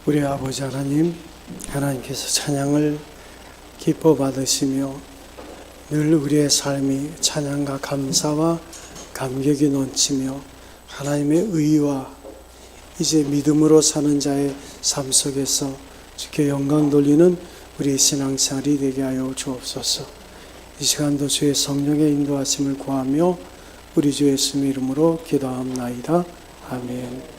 우리 아버지 하나님, 하나님께서 찬양을 기뻐 받으시며 늘 우리의 삶이 찬양과 감사와 감격이 넘치며 하나님의 의와 이제 믿음으로 사는 자의 삶 속에서 주께 영광 돌리는 우리 신앙생활이 되게 하여 주옵소서. 이 시간도 주의 성령의 인도하심을 구하며 우리 주 예수의 이름으로 기도합나이다. 아멘.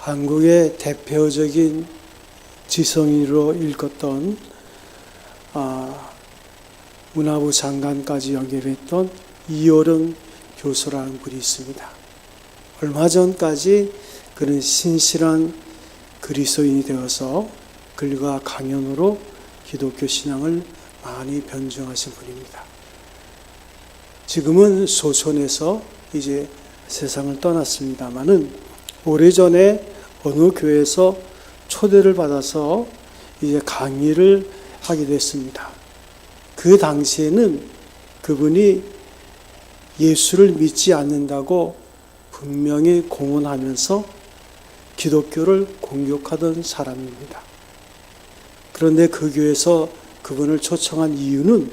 한국의 대표적인 지성인으로 일컫던 문화부 장관까지 역임했던 이호령 교수라는 분이 있습니다. 얼마 전까지 그는 신실한 그리스도인이 되어서 글과 강연으로 기독교 신앙을 많이 변증하신 분입니다. 지금은 소촌에서 이제 세상을 떠났습니다마는 오래전에 어느 교회에서 초대를 받아서 이제 강의를 하게 됐습니다. 그 당시에는 그분이 예수를 믿지 않는다고 분명히 공언하면서 기독교를 공격하던 사람입니다. 그런데 그 교회에서 그분을 초청한 이유는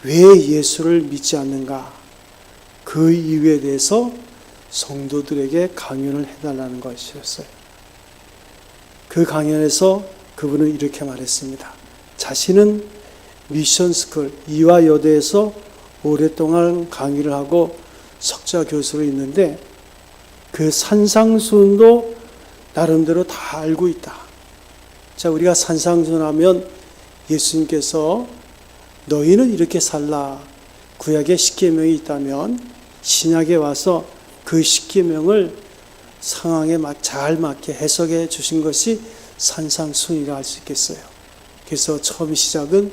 왜 예수를 믿지 않는가? 그 이유에 대해서 성도들에게 강연을 해달라는 것이었어요. 그 강연에서 그분은 이렇게 말했습니다. 자신은 미션스쿨 이화여대에서 오랫동안 강의를 하고 석자 교수로 있는데 그 산상수훈도 나름대로 다 알고 있다. 자, 우리가 산상수훈하면 예수님께서 너희는 이렇게 살라. 구약에 십계명이 있다면 신약에 와서 그 십계명을 상황에 잘 맞게 해석해 주신 것이 산상수훈이라 할 수 있겠어요. 그래서 처음 시작은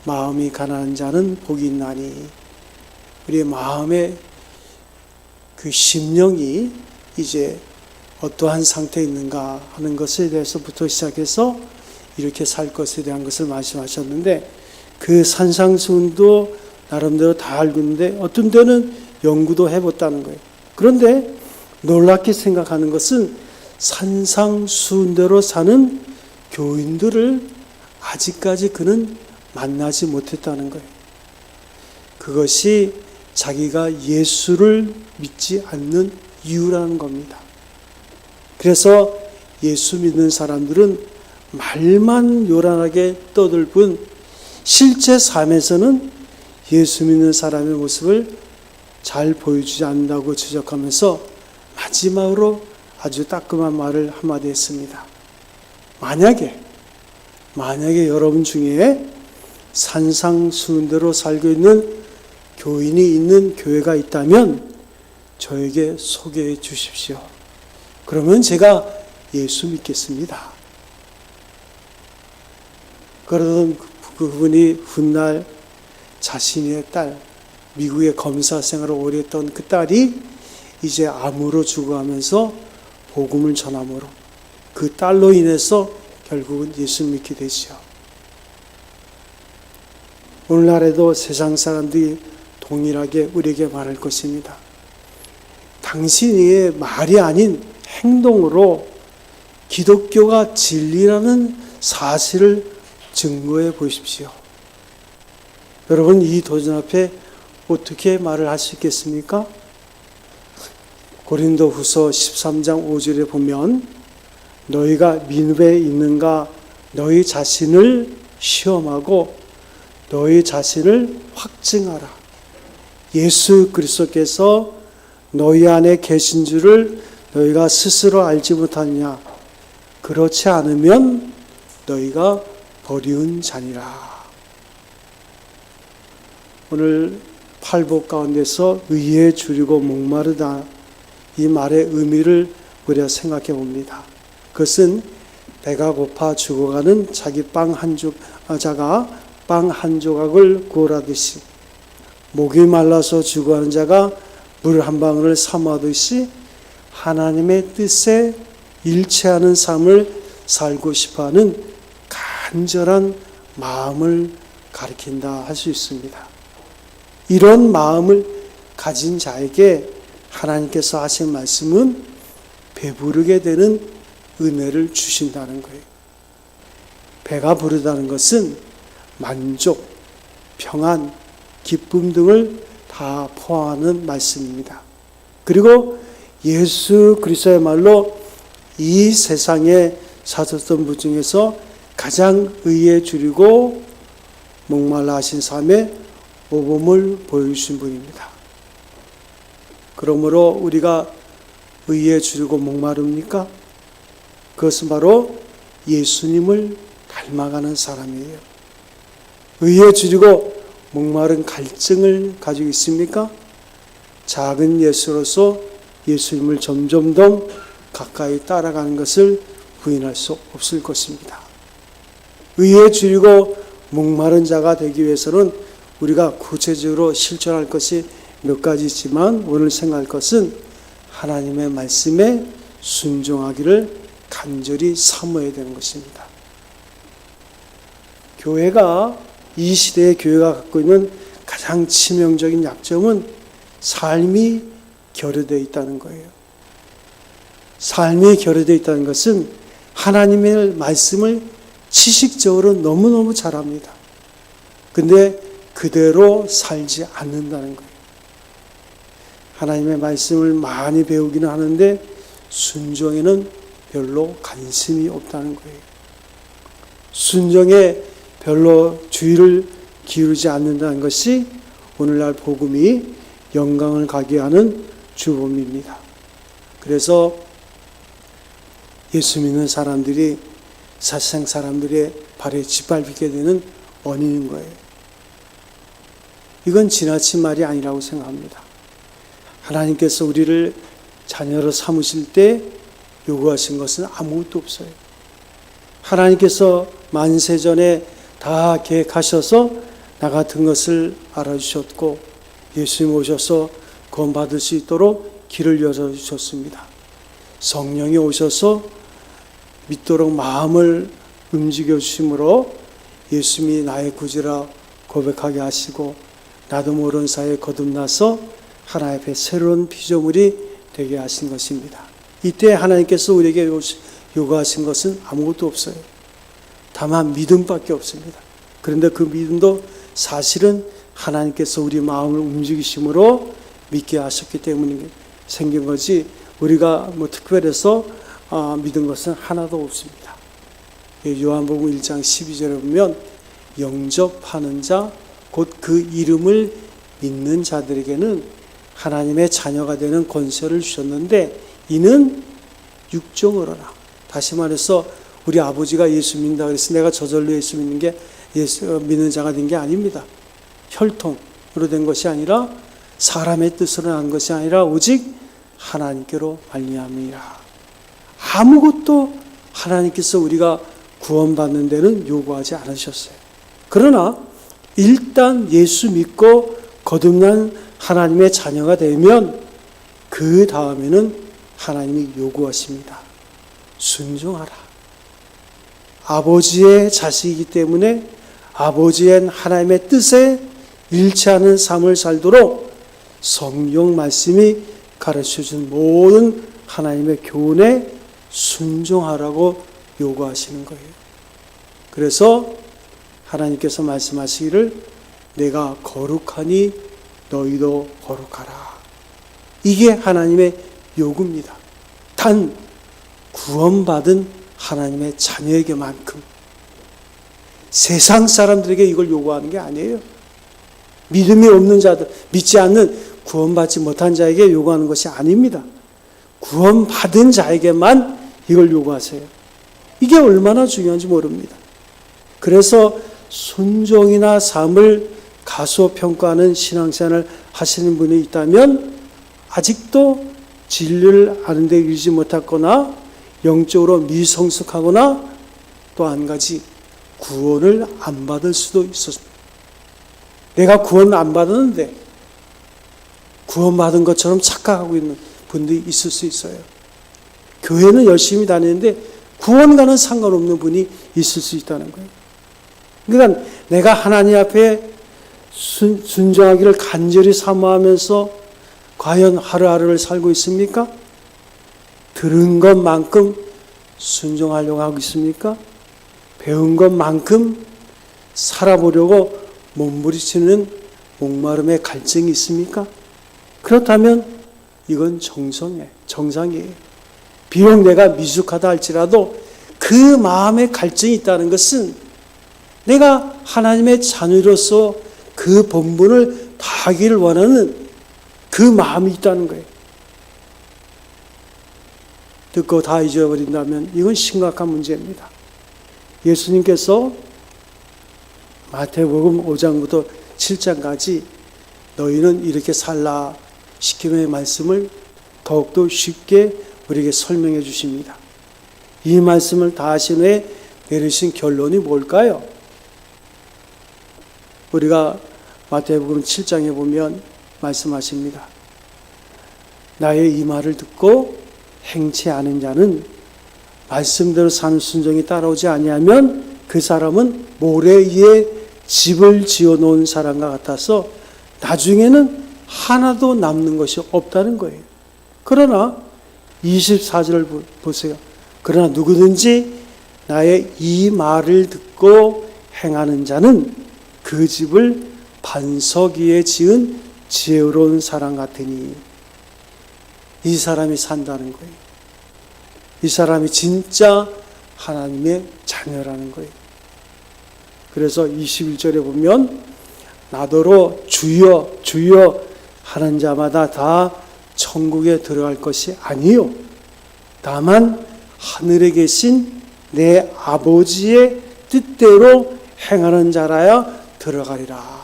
마음이 가난한 자는 복이 있나니 우리의 마음의 그 심령이 이제 어떠한 상태에 있는가 하는 것에 대해서부터 시작해서 이렇게 살 것에 대한 것을 말씀하셨는데 그 산상수훈도 나름대로 다 알고 있는데 어떤 때는 연구도 해봤다는 거예요. 그런데 놀랍게 생각하는 것은 산상수훈대로 사는 교인들을 아직까지 그는 만나지 못했다는 거예요. 그것이 자기가 예수를 믿지 않는 이유라는 겁니다. 그래서 예수 믿는 사람들은 말만 요란하게 떠들 뿐 실제 삶에서는 예수 믿는 사람의 모습을 잘 보여주지 않는다고 지적하면서 마지막으로 아주 따끔한 말을 한마디 했습니다. 만약에 여러분 중에 산상수훈대로 살고 있는 교인이 있는 교회가 있다면 저에게 소개해 주십시오. 그러면 제가 예수 믿겠습니다. 그러던 그분이 훗날 자신의 딸, 미국의 검사 생활을 오래 했던 그 딸이 이제 암으로 죽어가면서 복음을 전함으로 그 딸로 인해서 결국은 예수 믿게 되죠. 오늘날에도 세상 사람들이 동일하게 우리에게 말할 것입니다. 당신의 말이 아닌 행동으로 기독교가 진리라는 사실을 증거해 보십시오. 여러분, 이 도전 앞에 어떻게 말을 할 수 있겠습니까? 고린도후서 13장 5절에 보면 너희가 민회에 있는가 너희 자신을 시험하고 너희 자신을 확증하라. 예수 그리스도께서 너희 안에 계신 줄을 너희가 스스로 알지 못하느냐? 그렇지 않으면 너희가 버리운 자니라. 오늘 팔복 가운데서 의에 줄이고 목마르다 이 말의 의미를 우리가 생각해 봅니다. 그것은 배가 고파 죽어가는 자기 자가 빵 한 조각을 구하듯이 목이 말라서 죽어가는 자가 물 한 방울을 사모하듯이 하나님의 뜻에 일치하는 삶을 살고 싶어하는 간절한 마음을 가리킨다 할 수 있습니다. 이런 마음을 가진 자에게 하나님께서 하신 말씀은 배부르게 되는 은혜를 주신다는 거예요. 배가 부르다는 것은 만족, 평안, 기쁨 등을 다 포함하는 말씀입니다. 그리고 예수 그리스도의 말로 이 세상에 사셨던 분 중에서 가장 의에 줄이고 목말라 하신 삶의 모범을 보여주신 분입니다. 그러므로 우리가 의에 줄이고 목마릅니까? 그것은 바로 예수님을 닮아가는 사람이에요. 의에 줄이고 목마른 갈증을 가지고 있습니까? 작은 예수로서 예수님을 점점 더 가까이 따라가는 것을 부인할 수 없을 것입니다. 의에 줄이고 목마른 자가 되기 위해서는 우리가 구체적으로 실천할 것이 몇 가지 있지만 오늘 생각할 것은 하나님의 말씀에 순종하기를 간절히 사모해야 되는 것입니다. 교회가 이 시대의 교회가 갖고 있는 가장 치명적인 약점은 삶이 결여되어 있다는 거예요. 삶이 결여되어 있다는 것은 하나님의 말씀을 지식적으로 너무너무 잘합니다. 근데 그대로 살지 않는다는 거예요. 하나님의 말씀을 많이 배우기는 하는데 순종에는 별로 관심이 없다는 거예요. 순종에 별로 주의를 기울이지 않는다는 것이 오늘날 복음이 영광을 가게 하는 주범입니다. 그래서 예수 믿는 사람들이 세상 사람들의 발에 짓밟히게 되는 원인인 거예요. 이건 지나친 말이 아니라고 생각합니다. 하나님께서 우리를 자녀로 삼으실 때 요구하신 것은 아무것도 없어요. 하나님께서 만세전에 다 계획하셔서 나 같은 것을 알아주셨고 예수님 오셔서 구원받을 수 있도록 길을 열어주셨습니다. 성령이 오셔서 믿도록 마음을 움직여 주심으로 예수님이 나의 구주라 고백하게 하시고 나도 모르는 사이에 거듭나서 하나님 앞에 새로운 피조물이 되게 하신 것입니다. 이때 하나님께서 우리에게 요구하신 것은 아무것도 없어요. 다만 믿음밖에 없습니다. 그런데 그 믿음도 사실은 하나님께서 우리 마음을 움직이심으로 믿게 하셨기 때문에 생긴 거지 우리가 특별해서 믿은 것은 하나도 없습니다. 요한복음 1장 12절에 보면 영접하는 자 곧 그 이름을 믿는 자들에게는 하나님의 자녀가 되는 권세를 주셨는데 이는 육정으로나 다시 말해서 우리 아버지가 예수 믿는다 그래서 내가 저절로 예수 믿는 게 예수 믿는 자가 된 게 아닙니다. 혈통으로 된 것이 아니라 사람의 뜻으로 난 것이 아니라 오직 하나님께로 말미암이라. 아무것도 하나님께서 우리가 구원받는 데는 요구하지 않으셨어요. 그러나 일단 예수 믿고 거듭난 하나님의 자녀가 되면 그 다음에는 하나님이 요구하십니다. 순종하라. 아버지의 자식이기 때문에 아버지의 하나님의 뜻에 일치하는 삶을 살도록 성경 말씀이 가르쳐준 모든 하나님의 교훈에 순종하라고 요구하시는 거예요. 그래서 하나님께서 말씀하시기를 내가 거룩하니 너희도 거룩하라. 이게 하나님의 요구입니다. 단 구원받은 하나님의 자녀에게만큼 세상 사람들에게 이걸 요구하는 게 아니에요. 믿음이 없는 자들, 믿지 않는 구원받지 못한 자에게 요구하는 것이 아닙니다. 구원받은 자에게만 이걸 요구하세요. 이게 얼마나 중요한지 모릅니다. 그래서 순종이나 삶을 가소평가하는 신앙생활을 하시는 분이 있다면 아직도 진리를 아는 데 이르지 못했거나 영적으로 미성숙하거나 또 한 가지 구원을 안 받을 수도 있었습니다. 내가 구원 안 받았는데 구원받은 것처럼 착각하고 있는 분들이 있을 수 있어요. 교회는 열심히 다니는데 구원과는 상관없는 분이 있을 수 있다는 거예요. 그러니까 내가 하나님 앞에 순종하기를 간절히 사모하면서 과연 하루하루를 살고 있습니까? 들은 것만큼 순종하려고 하고 있습니까? 배운 것만큼 살아보려고 몸부림치는 목마름의 갈증이 있습니까? 그렇다면 이건 정상이에요. 비록 내가 미숙하다 할지라도 그 마음의 갈증이 있다는 것은 내가 하나님의 자녀로서 그 본분을 다하기를 원하는 그 마음이 있다는 거예요. 듣고 다 잊어버린다면 이건 심각한 문제입니다. 예수님께서 마태복음 5장부터 7장까지 너희는 이렇게 살라 시키는 말씀을 더욱더 쉽게 우리에게 설명해 주십니다. 이 말씀을 다 하신 후에 내리신 결론이 뭘까요? 우리가 마태복음 7장에 보면 말씀하십니다. 나의 이 말을 듣고 행치 않은 자는 말씀대로 사는 순종이 따라오지 아니하면 그 사람은 모래 위에 집을 지어놓은 사람과 같아서 나중에는 하나도 남는 것이 없다는 거예요. 그러나 24절을 보세요. 그러나 누구든지 나의 이 말을 듣고 행하는 자는 그 집을 반석 위에 지은 지혜로운 사람 같으니 이 사람이 산다는 거예요. 이 사람이 진짜 하나님의 자녀라는 거예요. 그래서 21절에 보면 나더러 주여 주여 하는 자마다 다 천국에 들어갈 것이 아니요 다만 하늘에 계신 내 아버지의 뜻대로 행하는 자라야 들어가리라.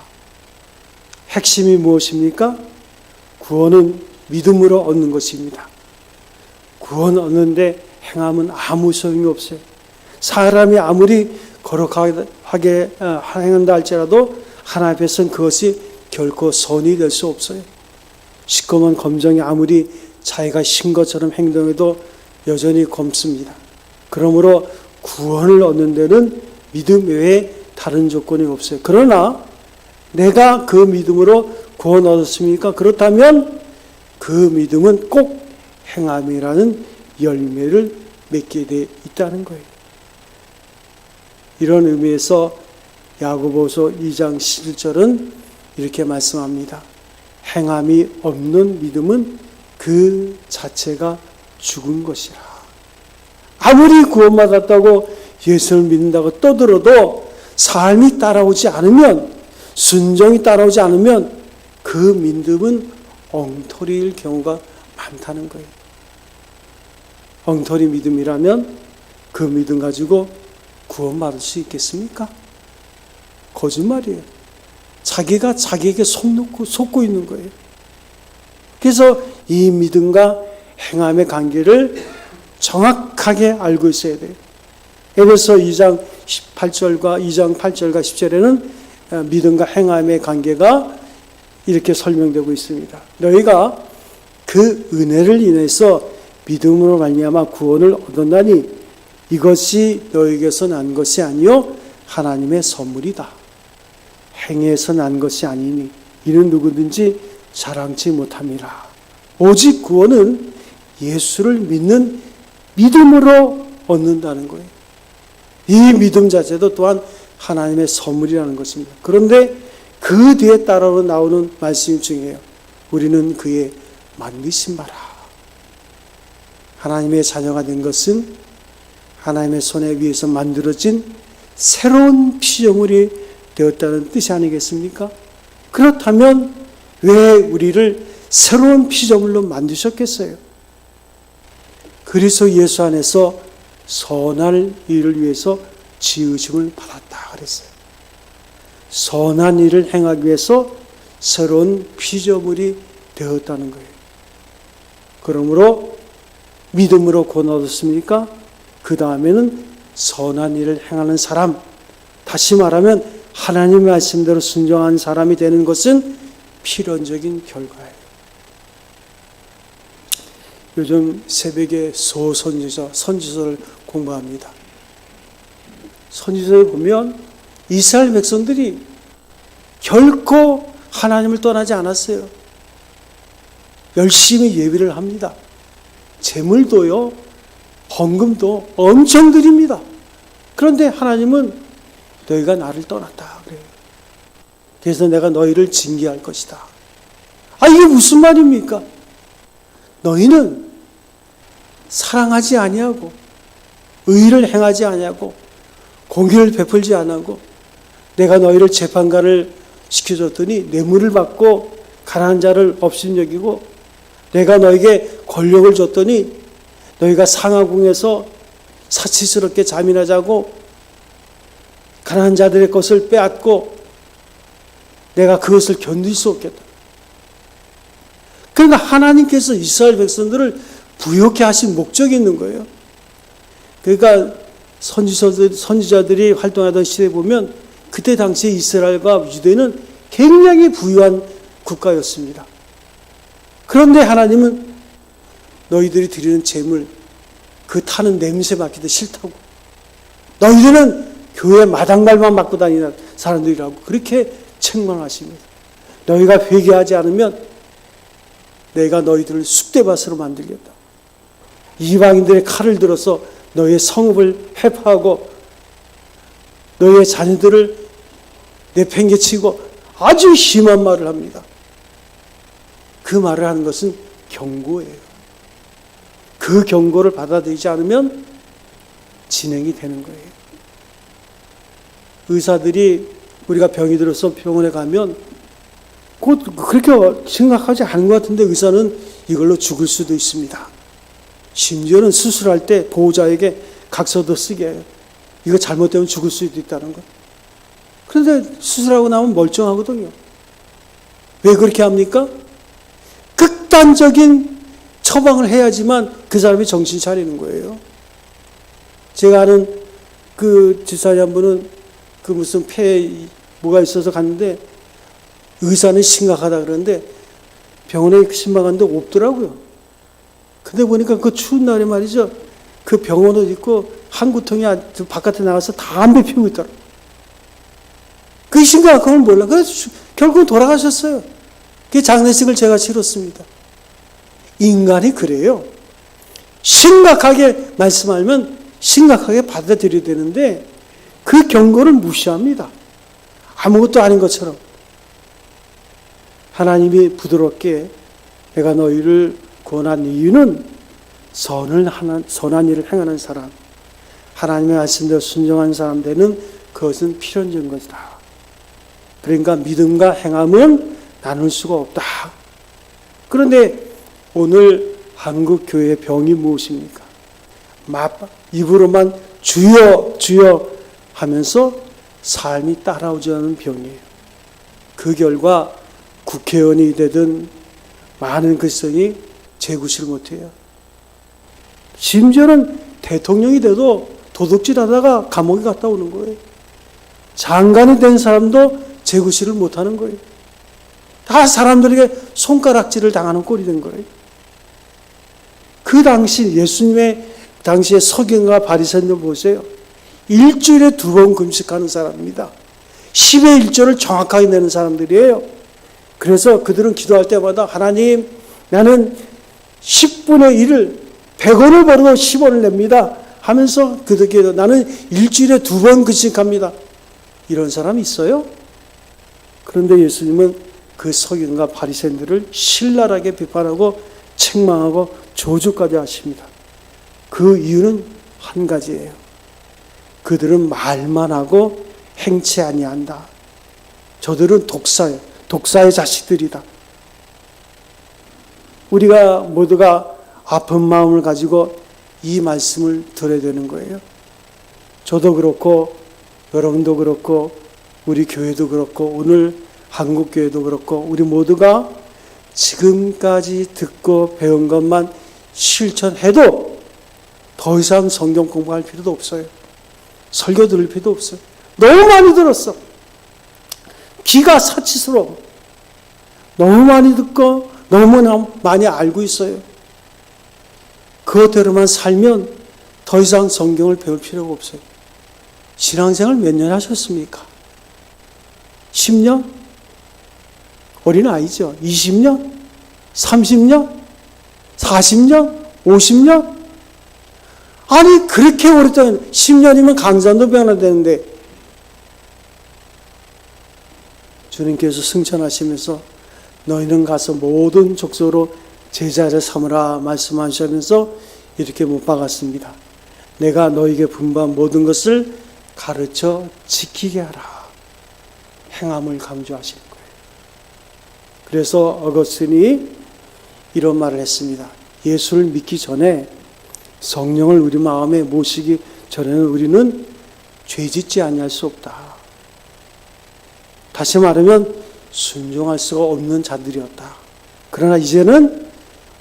핵심이 무엇입니까? 구원은 믿음으로 얻는 것입니다. 구원 얻는데 행함은 아무 소용이 없어요. 사람이 아무리 거룩하게 행한다 할지라도 하나님 앞에서는 그것이 결코 선이 될 수 없어요. 시커먼 검정이 아무리 자기가 신 것처럼 행동해도 여전히 검습니다. 그러므로 구원을 얻는 데는 믿음 외에 다른 조건이 없어요. 그러나 내가 그 믿음으로 구원 얻었습니까? 그렇다면 그 믿음은 꼭 행함이라는 열매를 맺게 돼 있다는 거예요. 이런 의미에서 야고보서 2장 11절은 이렇게 말씀합니다. 행함이 없는 믿음은 그 자체가 죽은 것이라. 아무리 구원받았다고 예수를 믿는다고 떠들어도 삶이 따라오지 않으면, 순종이 따라오지 않으면 그 믿음은 엉터리일 경우가 많다는 거예요. 엉터리 믿음이라면 그 믿음 가지고 구원받을 수 있겠습니까? 거짓말이에요. 자기가 자기에게 속고 있는 거예요. 그래서 이 믿음과 행함의 관계를 정확하게 알고 있어야 돼요. 에베소 2장 8절과 2장 8절과 10절에는 믿음과 행함의 관계가 이렇게 설명되고 있습니다. 너희가 그 은혜를 인해서 믿음으로 말미암아 구원을 얻었나니 이것이 너희에게서 난 것이 아니요 하나님의 선물이다. 행해서 난 것이 아니니 이는 누구든지 자랑치 못함이라. 오직 구원은 예수를 믿는 믿음으로 얻는다는 거예요. 이 믿음 자체도 또한 하나님의 선물이라는 것입니다. 그런데 그 뒤에 따라 나오는 말씀 중에요. 우리는 그의 만드신 바라. 하나님의 자녀가 된 것은 하나님의 손에 의해서 만들어진 새로운 피조물이 되었다는 뜻이 아니겠습니까? 그렇다면 왜 우리를 새로운 피조물로 만드셨겠어요? 그리스도 예수 안에서 선한 일을 위해서 지으심을 받았다 그랬어요. 선한 일을 행하기 위해서 새로운 피조물이 되었다는 거예요. 그러므로 믿음으로 구원 얻었습니까? 그 다음에는 선한 일을 행하는 사람, 다시 말하면 하나님의 말씀대로 순종한 사람이 되는 것은 필연적인 결과예요. 요즘 새벽에 선지서를 공부합니다. 선지서에 보면 이스라엘 백성들이 결코 하나님을 떠나지 않았어요. 열심히 예배를 합니다. 재물도요, 헌금도 엄청 드립니다. 그런데 하나님은 너희가 나를 떠났다 그래요. 그래서 내가 너희를 징계할 것이다. 아, 이게 무슨 말입니까? 너희는 사랑하지 아니하고 의를 행하지 아니하고 공의를 베풀지 아니하고 내가 너희를 재판관을 시켜줬더니 뇌물을 받고 가난한 자를 업신여기고 내가 너에게 권력을 줬더니 너희가 상하궁에서 사치스럽게 잠이나 자고 가난한 자들의 것을 빼앗고 내가 그것을 견딜 수 없겠다. 그러니까 하나님께서 이스라엘 백성들을 부욕해 하신 목적이 있는 거예요. 그러니까 선지자들이 활동하던 시대에 보면 그때 당시에 이스라엘과 유대는 굉장히 부유한 국가였습니다. 그런데 하나님은 너희들이 드리는 재물, 그 타는 냄새 맡기도 싫다고, 너희들은 교회 마당발만 맡고 다니는 사람들이라고 그렇게 책망하십니다. 너희가 회개하지 않으면 내가 너희들을 쑥대밭으로 만들겠다. 이방인들의 칼을 들어서 너희의 성읍을 회파하고 너희의 자녀들을 내팽개치고 아주 심한 말을 합니다. 그 말을 하는 것은 경고예요. 그 경고를 받아들이지 않으면 진행이 되는 거예요. 의사들이 우리가 병이 들어서 병원에 가면 곧 그렇게 심각하지 않은 것 같은데 의사는 이걸로 죽을 수도 있습니다. 심지어는 수술할 때 보호자에게 각서도 쓰게 해요. 이거 잘못되면 죽을 수도 있다는 것. 그런데 수술하고 나면 멀쩡하거든요. 왜 그렇게 합니까? 극단적인 처방을 해야지만 그 사람이 정신 차리는 거예요. 제가 아는 그 집사님 한 분은 그 무슨 폐에 뭐가 있어서 갔는데 의사는 심각하다 그러는데 병원에 신방한데 없더라고요. 근데 보니까 그 추운 날에 말이죠. 그 병원 옷 입고 한 구통이 바깥에 나가서 담배 피우고 있더라고요. 그 심각한 걸 몰라. 그래서 결국은 돌아가셨어요. 그 장례식을 제가 치렀습니다. 인간이 그래요. 심각하게 말씀하면 심각하게 받아들여야 되는데 그 경고를 무시합니다. 아무것도 아닌 것처럼. 하나님이 부드럽게 내가 너희를 구원한 이유는 선한 일을 행하는 사람, 하나님의 말씀대로 순종한 사람 되는 그것은 필연적인 것이다. 그러니까 믿음과 행함은 나눌 수가 없다. 그런데 오늘 한국 교회의 병이 무엇입니까? 입으로만 주여 주여 하면서 삶이 따라오지 않는 병이에요. 그 결과 국회의원이 되든 많은 그리스도인이 재구실을 못해요. 심지어는 대통령이 돼도 도둑질하다가 감옥에 갔다 오는 거예요. 장관이 된 사람도 재구실을 못하는 거예요. 다 사람들에게 손가락질을 당하는 꼴이 된 거예요. 그 당시 예수님의 당시의 서기관과 바리새인들 보세요. 일주일에 2번 금식하는 사람입니다. 10의 1조를 정확하게 내는 사람들이에요. 그래서 그들은 기도할 때마다 하나님, 나는 10분의 1을 100원을 벌어도 10원을 냅니다 하면서 그들께도 나는 일주일에 2번 금식합니다. 이런 사람이 있어요? 그런데 예수님은 그 서기관과 바리새인들을 신랄하게 비판하고 책망하고 저주까지 하십니다. 그 이유는 한 가지예요. 그들은 말만 하고 행치 아니한다. 저들은 독사예요. 독사의 자식들이다. 우리가 모두가 아픈 마음을 가지고 이 말씀을 들어야 되는 거예요. 저도 그렇고 여러분도 그렇고 우리 교회도 그렇고 오늘 한국교회도 그렇고 우리 모두가 지금까지 듣고 배운 것만 실천해도 더 이상 성경 공부할 필요도 없어요. 설교 들을 필요도 없어요. 너무 많이 들었어. 귀가 사치스러워. 너무 많이 듣고 너무 많이 알고 있어요. 그것대로만 살면 더 이상 성경을 배울 필요가 없어요. 신앙생활 몇 년 하셨습니까? 10년? 어린아이죠. 20년? 30년? 40년? 50년? 아니 그렇게 오랫동안 10년이면 강산도 변화되는데 주님께서 승천하시면서 너희는 가서 모든 족속으로 제자를 삼으라 말씀하시면서 이렇게 못 박았습니다. 내가 너희에게 분부한 모든 것을 가르쳐 지키게 하라. 행함을 강조하시는 거예요. 그래서 어거스틴이 이런 말을 했습니다. 예수를 믿기 전에 성령을 우리 마음에 모시기 전에는 우리는 죄짓지 아니할 수 없다. 다시 말하면 순종할 수가 없는 자들이었다. 그러나 이제는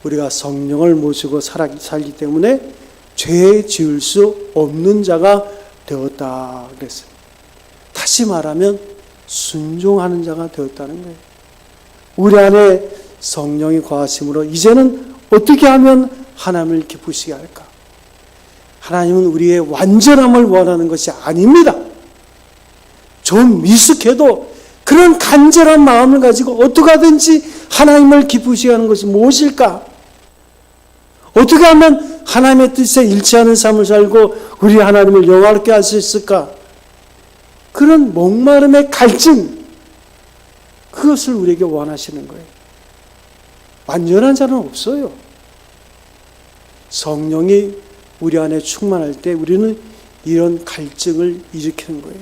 우리가 성령을 모시고 살기 때문에 죄 지을 수 없는 자가 되었다 그랬어요. 다시 말하면 순종하는 자가 되었다는 거예요. 우리 안에 성령이 거하심으로 이제는 어떻게 하면 하나님을 기쁘시게 할까? 하나님은 우리의 완전함을 원하는 것이 아닙니다. 좀 미숙해도 그런 간절한 마음을 가지고 어떻게 하든지 하나님을 기쁘시게 하는 것이 무엇일까? 어떻게 하면 하나님의 뜻에 일치하는 삶을 살고 우리 하나님을 영화롭게 할 수 있을까? 그런 목마름의 갈증, 그것을 우리에게 원하시는 거예요. 완전한 자는 없어요. 성령이 우리 안에 충만할 때 우리는 이런 갈증을 일으키는 거예요.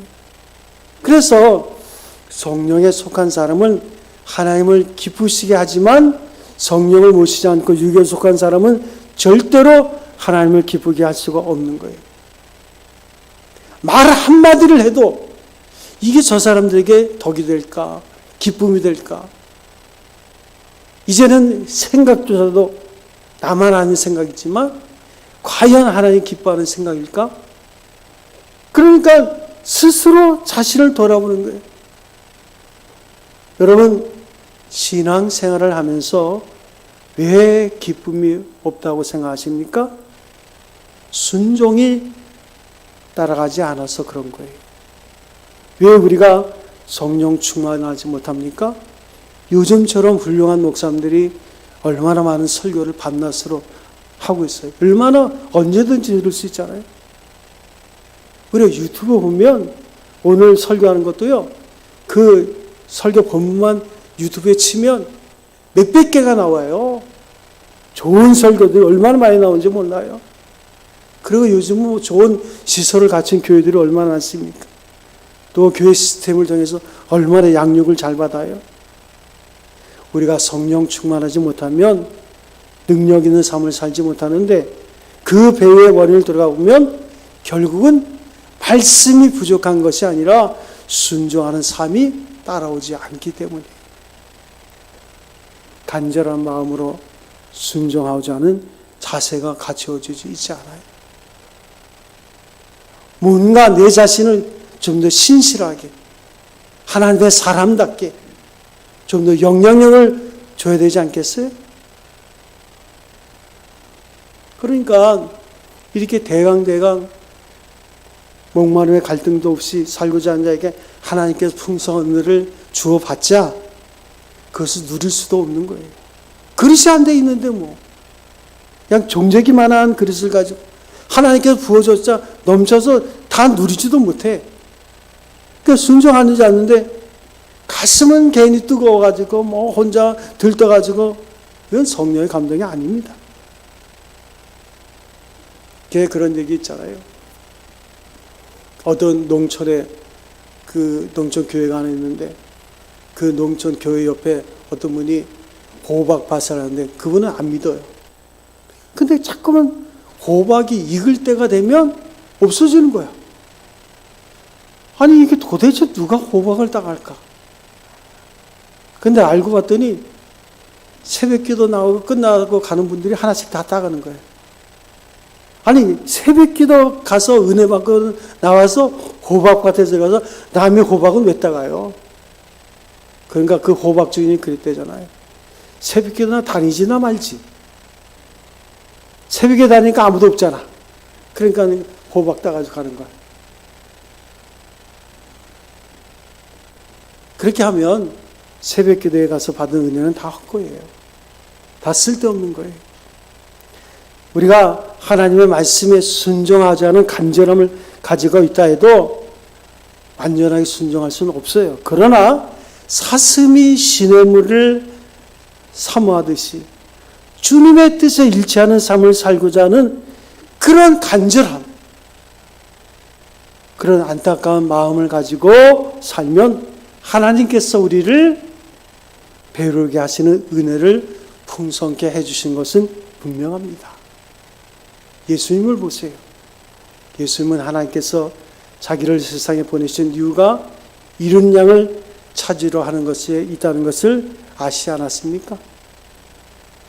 그래서 성령에 속한 사람은 하나님을 기쁘시게 하지만 성령을 모시지 않고 육에 속한 사람은 절대로 하나님을 기쁘게 할 수가 없는 거예요. 말 한마디를 해도 이게 저 사람들에게 덕이 될까? 기쁨이 될까? 이제는 생각조차도 나만 아는 생각이지만 과연 하나님 기뻐하는 생각일까? 그러니까 스스로 자신을 돌아보는 거예요. 여러분, 신앙생활을 하면서 왜 기쁨이 없다고 생각하십니까? 순종이 따라가지 않아서 그런 거예요. 왜 우리가 성령 충만하지 못합니까? 요즘처럼 훌륭한 목사님들이 얼마나 많은 설교를 밤낮으로 하고 있어요. 얼마나 언제든지 들을 수 있잖아요. 우리가 유튜브 보면 오늘 설교하는 것도요, 그 설교 본문만 유튜브에 치면 몇백 개가 나와요. 좋은 설교들이 얼마나 많이 나오는지 몰라요. 그리고 요즘은 좋은 시설을 갖춘 교회들이 얼마나 많습니까? 또 교회 시스템을 통해서 얼마나 양육을 잘 받아요. 우리가 성령 충만하지 못하면 능력 있는 삶을 살지 못하는데 그 배후의 원인을 들어가보면 결국은 말씀이 부족한 것이 아니라 순종하는 삶이 따라오지 않기 때문에 간절한 마음으로 순종하고자 하는 자세가 갖춰지지 있지 않아요. 뭔가 내 자신을 좀 더 신실하게 하나님의 사람답게 좀 더 영향력을 줘야 되지 않겠어요? 그러니까 이렇게 대강 목마름의 갈등도 없이 살고자 하는 자에게 하나님께서 풍성한 은혜를 주어봤자 그것을 누릴 수도 없는 거예요. 그릇이 안 돼 있는데 뭐 그냥 종재기만한 그릇을 가지고 하나님께서 부어줬자 넘쳐서 다 누리지도 못해. 그러니까 순종하지 않는데 가슴은 괜히 뜨거워가지고 뭐 혼자 들떠가지고 이건 성령의 감동이 아닙니다. 그런 얘기 있잖아요. 어떤 농촌에 그 농촌 교회가 하나 있는데 그 농촌 교회 옆에 어떤 분이 호박밭을 하는데 그분은 안 믿어요. 근데 자꾸만 호박이 익을 때가 되면 없어지는 거야. 아니 이게 도대체 누가 호박을 따갈까? 근데 알고 봤더니 새벽기도 나오고 끝나고 가는 분들이 하나씩 다 따가는 거예요. 아니 새벽기도 가서 은혜 받고 나와서 호박밭에 들어가서 남의 호박은 왜 따가요? 그러니까 그 호박 주인이 그랬대잖아요. 새벽기도나 다니지나 말지. 새벽에 다니니까 아무도 없잖아. 그러니까 호박 따가지고 가는 거야. 그렇게 하면 새벽 기도에 가서 받은 은혜는 다 헛거예요. 다 쓸데없는 거예요. 우리가 하나님의 말씀에 순종하지 않은 간절함을 가지고 있다 해도 완전하게 순종할 수는 없어요. 그러나 사슴이 시냇물을 사모하듯이 주님의 뜻에 일치하는 삶을 살고자 하는 그런 간절함, 그런 안타까운 마음을 가지고 살면 하나님께서 우리를 배우게 하시는 은혜를 풍성케 해주신 것은 분명합니다. 예수님을 보세요. 예수님은 하나님께서 자기를 세상에 보내신 이유가 잃은 양을 찾으려 하는 것에 있다는 것을 아시지 않았습니까?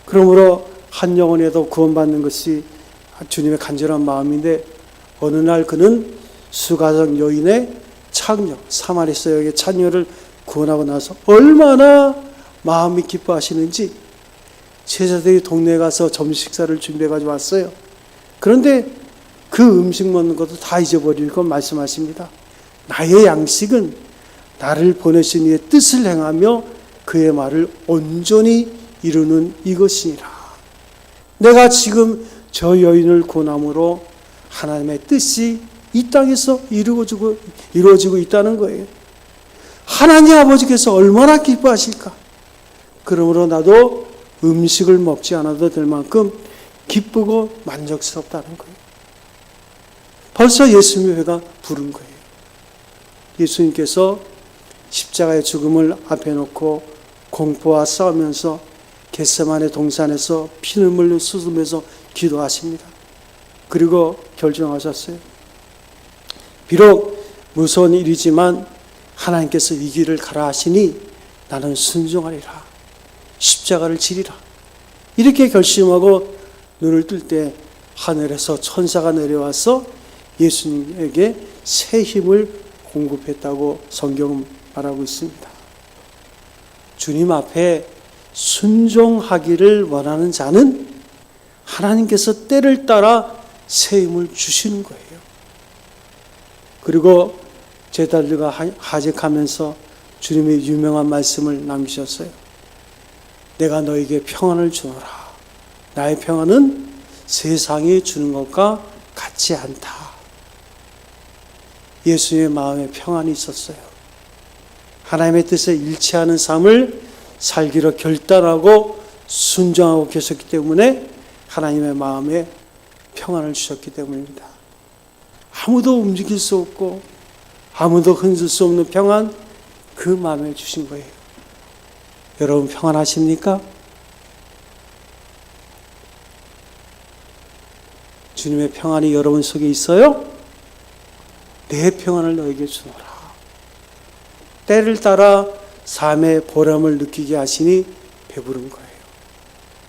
그러므로 한 영혼에도 구원받는 것이 주님의 간절한 마음인데 어느 날 그는 수가성 여인의 창녀, 사마리아 여인의 창녀를 구원하고 나서 얼마나 마음이 기뻐하시는지 제자들이 동네에 가서 점심 식사를 준비해가지고 왔어요. 그런데 그 음식 먹는 것도 다 잊어버리고 말씀하십니다. 나의 양식은 나를 보내신 이의 뜻을 행하며 그의 말을 온전히 이루는 이것이니라. 내가 지금 저 여인을 구원함으로 하나님의 뜻이 이 땅에서 이루어지고 있다는 거예요. 하나님 아버지께서 얼마나 기뻐하실까? 그러므로 나도 음식을 먹지 않아도 될 만큼 기쁘고 만족스럽다는 거예요. 벌써 예수님의 회가 부른 거예요. 예수님께서 십자가의 죽음을 앞에 놓고 공포와 싸우면서 겟세마네 동산에서 피눈물을 쏟으면서 기도하십니다. 그리고 결정하셨어요. 비록 무서운 일이지만 하나님께서 이 길을 가라 하시니 나는 순종하리라. 십자가를 지리라. 이렇게 결심하고 눈을 뜰 때 하늘에서 천사가 내려와서 예수님에게 새 힘을 공급했다고 성경은 말하고 있습니다. 주님 앞에 순종하기를 원하는 자는 하나님께서 때를 따라 새 힘을 주시는 거예요. 그리고 제자들과 하직하면서 주님의 유명한 말씀을 남기셨어요. 내가 너에게 평안을 주노라. 나의 평안은 세상이 주는 것과 같지 않다. 예수의 마음에 평안이 있었어요. 하나님의 뜻에 일치하는 삶을 살기로 결단하고 순종하고 계셨기 때문에 하나님의 마음에 평안을 주셨기 때문입니다. 아무도 움직일 수 없고 아무도 흔들 수 없는 평안, 그 마음에 주신 거예요. 여러분 평안하십니까? 주님의 평안이 여러분 속에 있어요? 내 평안을 너에게 주노라. 때를 따라 삶의 보람을 느끼게 하시니 배부른 거예요.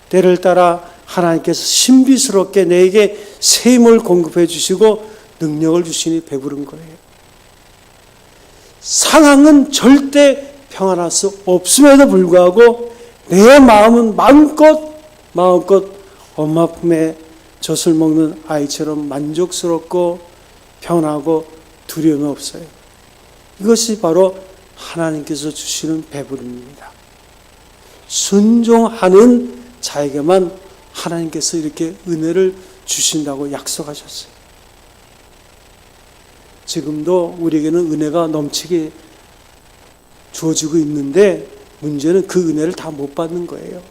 때를 따라 하나님께서 신비스럽게 내게 새 힘을 공급해 주시고 능력을 주시니 배부른 거예요. 상황은 절대 평안할 수 없음에도 불구하고 내 마음은 마음껏 엄마 품에 젖을 먹는 아이처럼 만족스럽고 평안하고 두려움이 없어요. 이것이 바로 하나님께서 주시는 배부름입니다. 순종하는 자에게만 하나님께서 이렇게 은혜를 주신다고 약속하셨어요. 지금도 우리에게는 은혜가 넘치게 주어지고 있는데 문제는 그 은혜를 다 못 받는 거예요.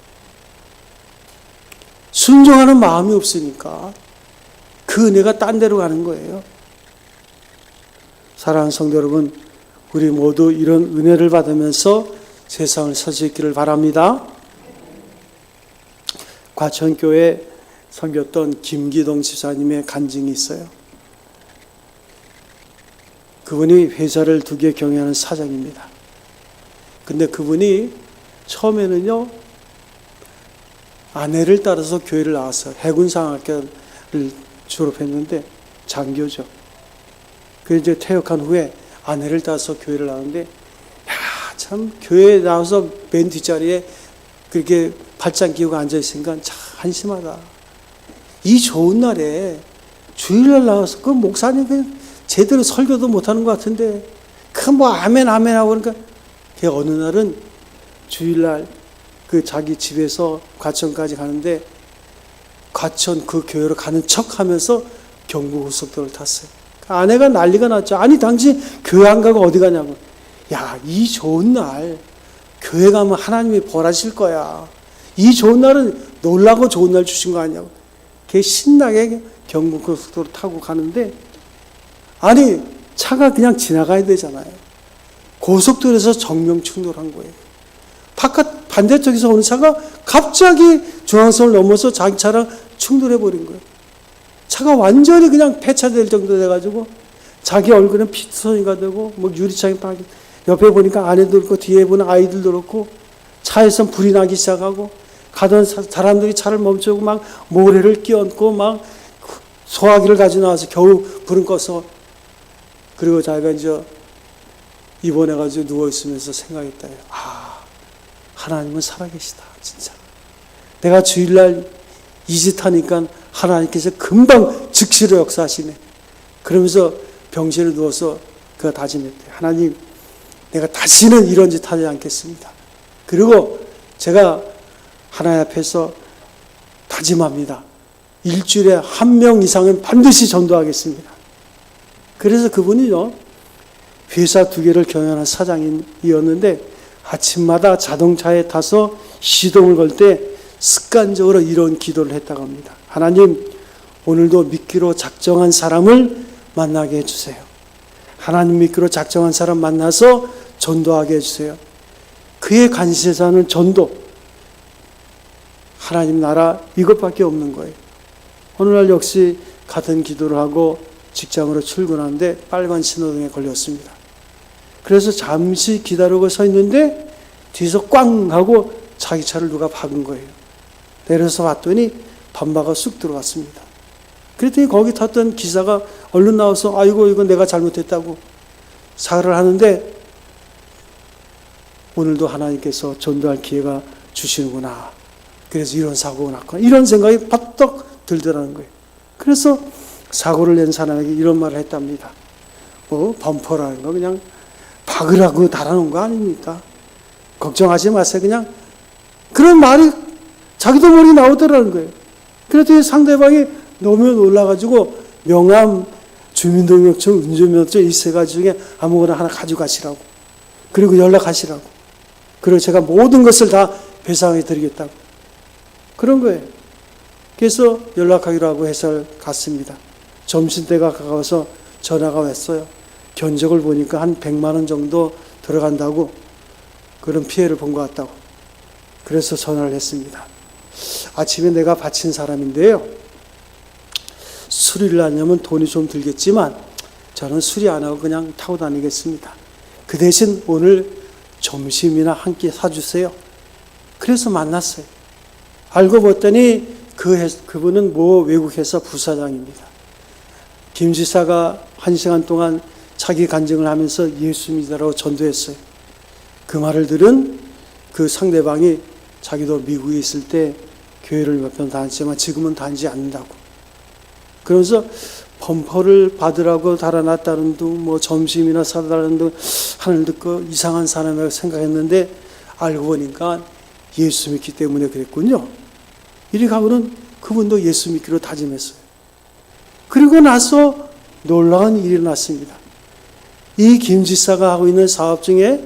순종하는 마음이 없으니까 그 은혜가 딴 데로 가는 거예요. 사랑하는 성도 여러분, 우리 모두 이런 은혜를 받으면서 세상을 설 수 있기를 바랍니다. 과천교회 섬겼던 김기동 지사님의 간증이 있어요. 그분이 회사를 2개 경영하는 사장입니다. 근데 그분이 처음에는요, 아내를 따라서 교회를 나왔어요. 해군상학교를 졸업했는데 장교죠. 그래서 이제 퇴역한 후에 아내를 따라서 교회를 나왔는데, 참 교회에 나와서 맨 뒷자리에 그렇게 발장 끼우고 앉아있으니까 참 한심하다. 이 좋은 날에 주일날 나와서 그 목사님 제대로 설교도 못하는 것 같은데 그 뭐 아멘 하고 그러니까 걔 어느 날은 주일날 그 자기 집에서 과천까지 가는데 과천 그 교회로 가는 척 하면서 경부고속도로를 탔어요. 아내가 난리가 났죠. 아니 당신 교회 안 가고 어디 가냐고. 야, 이 좋은 날 교회 가면 하나님이 벌하실 거야. 이 좋은 날은 놀라고 좋은 날 주신 거 아니냐고. 걔 신나게 경부고속도로 타고 가는데, 아니 차가 그냥 지나가야 되잖아요. 고속도로에서 정면 충돌한 거예요. 바깥 반대쪽에서 오는 차가 갑자기 중앙선을 넘어서 자기 차랑 충돌해 버린 거예요. 차가 완전히 그냥 폐차될 정도 돼가지고 자기 얼굴엔 피투성이가 되고 뭐 유리창이 막 옆에 보니까 아내도 그렇고 뒤에 보는 아이들도 그렇고 차에서 불이 나기 시작하고 가던 사람들이 차를 멈추고 막 모래를 끼얹고 막 소화기를 가지고 나와서 겨우 불은 꺼서, 그리고 자기가 이제 입원해가지고 누워있으면서 생각했다. 아, 하나님은 살아계시다. 진짜 내가 주일날 이 짓 하니까 하나님께서 금방 즉시로 역사하시네. 그러면서 병실에 누워서 그가 다짐했대요. 하나님, 내가 다시는 이런 짓 하지 않겠습니다. 그리고 제가 하나님 앞에서 다짐합니다. 일주일에 1명 이상은 반드시 전도하겠습니다. 그래서 그분이요, 회사 2개를 경영하는 사장이었는데 아침마다 자동차에 타서 시동을 걸 때 습관적으로 이런 기도를 했다고 합니다. 하나님, 오늘도 믿기로 작정한 사람을 만나게 해주세요. 하나님 믿기로 작정한 사람 만나서 전도하게 해주세요. 그의 간세사는 전도, 하나님 나라, 이것밖에 없는 거예요. 어느 날 역시 같은 기도를 하고 직장으로 출근하는데 빨간 신호등에 걸렸습니다. 그래서 잠시 기다리고 서 있는데 뒤에서 꽝 하고 자기 차를 누가 박은 거예요. 내려서 봤더니 반바가 쑥 들어왔습니다. 그랬더니 거기 탔던 기사가 얼른 나와서 아이고 이거 내가 잘못했다고 사과를 하는데, 오늘도 하나님께서 전도할 기회가 주시는구나. 그래서 이런 사고가 났구나. 이런 생각이 바떡 들더라는 거예요. 그래서 사고를 낸 사람에게 이런 말을 했답니다. 범퍼라는 거 그냥 박으라고 달아놓은 거 아닙니까? 걱정하지 마세요. 그냥 그런 말이 자기도 모르게 나오더라는 거예요. 그랬더니 상대방이 너무 놀라가지고 명함, 주민등록증, 운전면허증 이 3가지 중에 아무거나 하나 가져가시라고. 그리고 연락하시라고. 그리고 제가 모든 것을 다 배상해 드리겠다고. 그런 거예요. 그래서 연락하기로 하고 회사를 갔습니다. 점심때가 가까워서 전화가 왔어요. 견적을 보니까 한 100만 원 정도 들어간다고, 그런 피해를 본 것 같다고. 그래서 전화를 했습니다. 아침에 내가 바친 사람인데요, 수리를 하려면 돈이 좀 들겠지만 저는 수리 안 하고 그냥 타고 다니겠습니다. 그 대신 오늘 점심이나 한 끼 사주세요. 그래서 만났어요. 알고 봤더니 그분은 모 외국 회사 부사장입니다. 김 지사가 1시간 동안 자기 간증을 하면서 예수 믿으라고 전도했어요. 그 말을 들은 그 상대방이 자기도 미국에 있을 때 교회를 몇 번 다녔지만 지금은 다니지 않는다고. 그러면서 범퍼를 받으라고 달아놨다는 둥, 뭐 점심이나 사달라는 둥 하늘 듣고 이상한 사람이라고 생각했는데 알고 보니까 예수 믿기 때문에 그랬군요. 이리 가고는 그분도 예수 믿기로 다짐했어요. 그리고 나서 놀라운 일이 났습니다. 이 김 지사가 하고 있는 사업 중에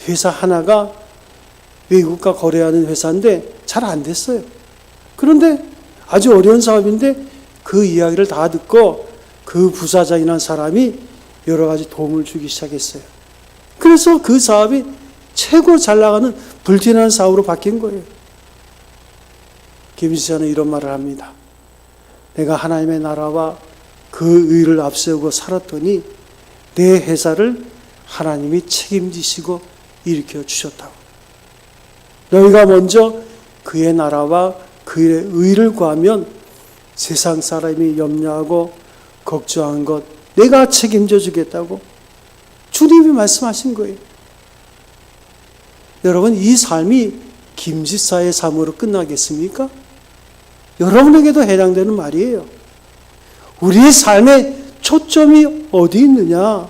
회사 하나가 외국과 거래하는 회사인데 잘 안 됐어요. 그런데 아주 어려운 사업인데 그 이야기를 다 듣고 그 부사장이라는 사람이 여러 가지 도움을 주기 시작했어요. 그래서 그 사업이 최고 잘 나가는 불티나는 사업으로 바뀐 거예요. 김 지사는 이런 말을 합니다. 내가 하나님의 나라와 그 의를 앞세우고 살았더니 내 회사를 하나님이 책임지시고 일으켜 주셨다고. 너희가 먼저 그의 나라와 그의 의를 구하면 세상 사람이 염려하고 걱정한 것 내가 책임져 주겠다고 주님이 말씀하신 거예요. 여러분, 이 삶이 김지사의 삶으로 끝나겠습니까? 여러분에게도 해당되는 말이에요. 우리의 삶의 초점이 어디 있느냐?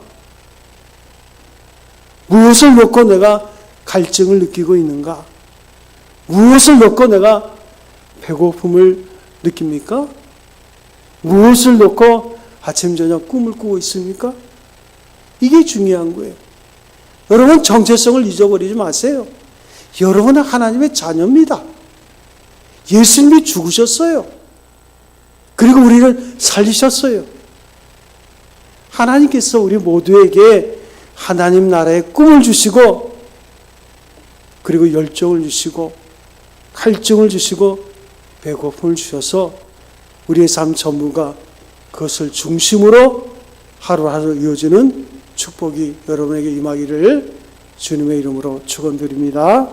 무엇을 놓고 내가 갈증을 느끼고 있는가? 무엇을 놓고 내가 배고픔을 느낍니까? 무엇을 놓고 아침 저녁 꿈을 꾸고 있습니까? 이게 중요한 거예요. 여러분 정체성을 잊어버리지 마세요. 여러분은 하나님의 자녀입니다. 예수님이 죽으셨어요. 그리고 우리를 살리셨어요. 하나님께서 우리 모두에게 하나님 나라의 꿈을 주시고 그리고 열정을 주시고 갈증을 주시고 배고픔을 주셔서 우리의 삶 전부가 그것을 중심으로 하루하루 이어지는 축복이 여러분에게 임하기를 주님의 이름으로 축원드립니다.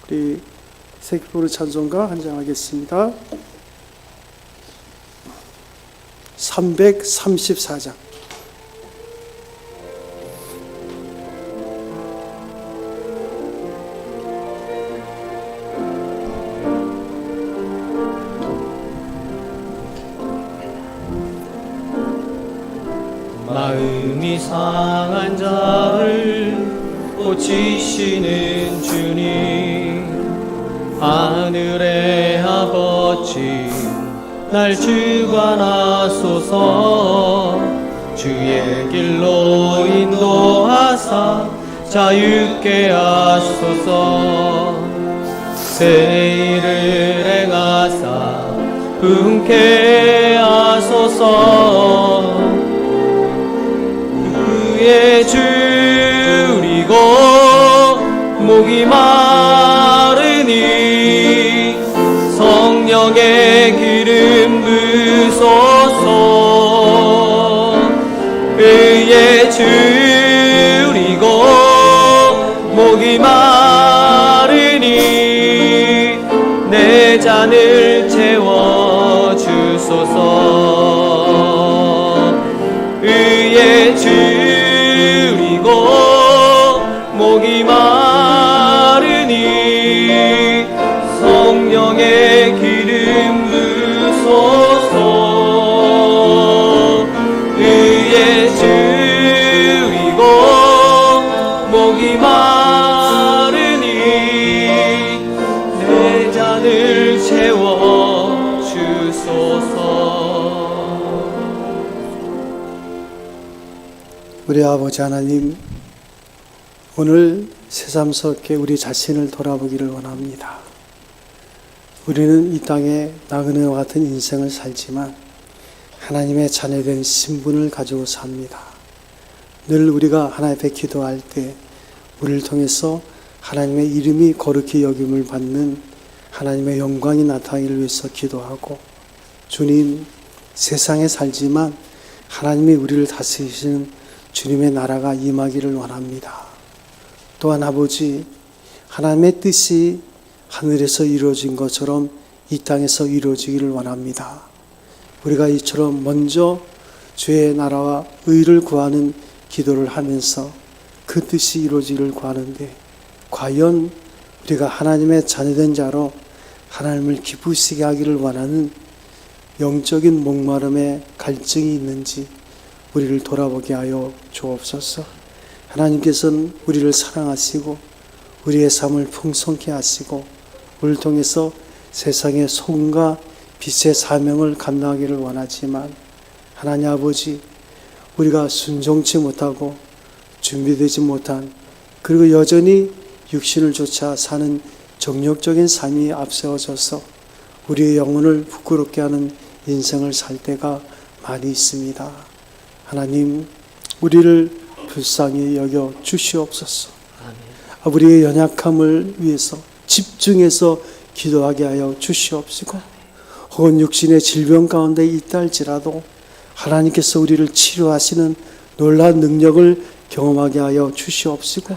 우리 세기보르 찬송가 한장하겠습니다. 334장. 마음이 상한 자를 고치시는 주님, 하늘의 아버지 날 주관하소서. 주의 길로 인도하사 자유케 하소서. 새 일을 행하사 분케 하소서. 그의 줄이고 목이 마르니 성령의 기름 부소서. 그의 줄이고 목이 마르니 내 잔을 채워주소서. 그의 줄이고 목이 마르니 성령의 기름 부소서. 그의 줄이고 목이 마르니 내 잔을 채워주소서. 우리 아버지 하나님, 오늘 새삼스럽게 우리 자신을 돌아보기를 원합니다. 우리는 이 땅에 나그네와 같은 인생을 살지만 하나님의 자녀된 신분을 가지고 삽니다. 늘 우리가 하나님 앞에 기도할 때 우리를 통해서 하나님의 이름이 거룩히 여김을 받는 하나님의 영광이 나타나기를 위해서 기도하고, 주님, 세상에 살지만 하나님이 우리를 다스리시는 주님의 나라가 임하기를 원합니다. 또한 아버지, 하나님의 뜻이 하늘에서 이루어진 것처럼 이 땅에서 이루어지기를 원합니다. 우리가 이처럼 먼저 주의 나라와 의를 구하는 기도를 하면서 그 뜻이 이루어지기를 구하는데, 과연 우리가 하나님의 자녀된 자로 하나님을 기쁘시게 하기를 원하는 영적인 목마름의 갈증이 있는지 우리를 돌아보게 하여 주옵소서. 하나님께서는 우리를 사랑하시고 우리의 삶을 풍성케 하시고 우리를 통해서 세상의 소금과 빛의 사명을 감당하기를 원하지만, 하나님 아버지, 우리가 순종치 못하고 준비되지 못한, 그리고 여전히 육신을 쫓아 사는 정욕적인 삶이 앞세워져서 우리의 영혼을 부끄럽게 하는 인생을 살 때가 많이 있습니다. 하나님, 우리를 불쌍히 여겨 주시옵소서. 우리의 연약함을 위해서 집중해서 기도하게 하여 주시옵시고, 혹은 육신의 질병 가운데 있다 할지라도 하나님께서 우리를 치료하시는 놀라운 능력을 경험하게 하여 주시옵시고,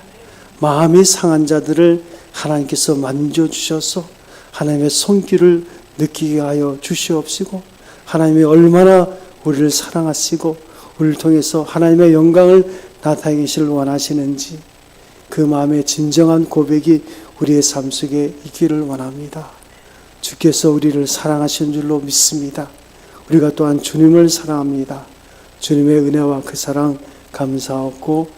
마음이 상한 자들을 하나님께서 만져주셔서 하나님의 손길을 느끼게 하여 주시옵시고, 하나님이 얼마나 우리를 사랑하시고 우리를 통해서 하나님의 영광을 나타내시길 원하시는지 그 마음의 진정한 고백이 우리의 삶 속에 있기를 원합니다. 주께서 우리를 사랑하신 줄로 믿습니다. 우리가 또한 주님을 사랑합니다. 주님의 은혜와 그 사랑 감사하고